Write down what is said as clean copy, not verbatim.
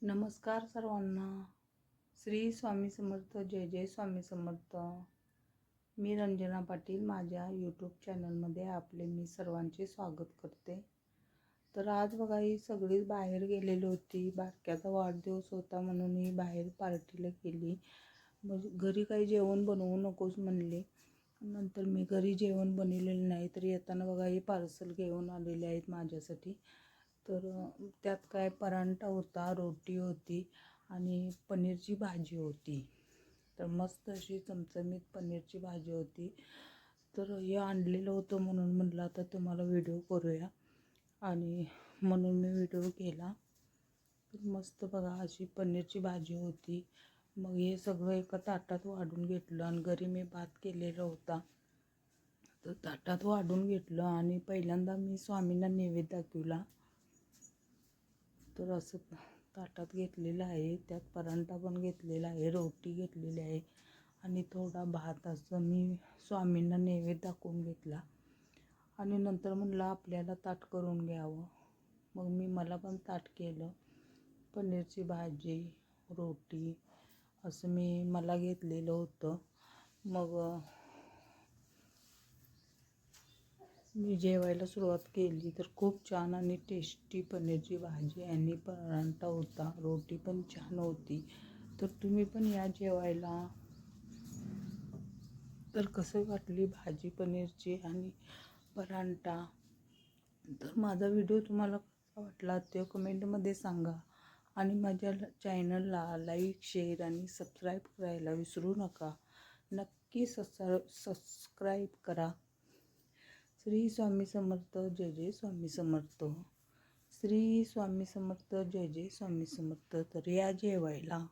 नमस्कार सर्वांना. श्री स्वामी समर्थ. जय जय स्वामी समर्थ. मी रंजना पाटील. माझ्या यूट्यूब चॅनलमध्ये आपले मी सर्वांचे स्वागत करते. तर आज बघा ही सगळीच बाहेर गेलेली होती. बारक्याचा वाढदिवस होता म्हणून ही बाहेर पार्टीला गेली. मग घरी काही जेवण बनवू नकोस म्हणले. नंतर मी घरी जेवण बनवलेलं नाही, तर येताना बघा हे पार्सल घेऊन आलेले आहेत माझ्यासाठी. तर त्यात काय परांठा होता, रोटी होती आणि पनीरची भाजी होती. तर मस्त अशी चमचमीत पनीरची भाजी होती. तर हे आणलेलं होतं म्हणून म्हटलं आता तुम्हाला व्हिडिओ करूया, आणि म्हणून मी व्हिडिओ केला. तर मस्त बघा अशी पनीरची भाजी होती. मग हे सगळं एका ताटात वाढून घेतलं आणि घरी मी भात केलेला होता, तर ताटात वाढून घेतलं आणि पहिल्यांदा मी स्वामींना नैवेद्य दाखवला. तर असं ताटात घेतलेलं आहे. त्यात परांठा पण घेतलेला आहे, रोटी घेतलेली आहे आणि थोडा भात. असं मी स्वामींना नैवेद्य दाखवून घेतला आणि नंतर म्हणलं आपल्याला ताट करून घ्यावं. मग मला पण ताट केलं. पनीरची भाजी, रोटी असं मला घेतलेलं होतं. मग मी जेवायला सुरुवात केली. तर खूप छान आणि टेस्टी पनीरची भाजी आणि परांठा होता. रोटी पण छान होती. तर तुम्ही पण या जेवायला. तर कसं वाटली भाजी पनीरची आणि परांठा. तर माझा व्हिडिओ तुम्हाला कसा वाटला ते कमेंटमध्ये सांगा. आणि माझ्या चॅनलला लाईक, शेअर आणि सबस्क्राईब करायला विसरू नका. नक्की सबस्क्राईब करा. श्री स्वामी समर्थ. जय जय स्वामी समर्थ. श्री स्वामी समर्थ. जय जय स्वामी समर्थ. तर या जेवायला.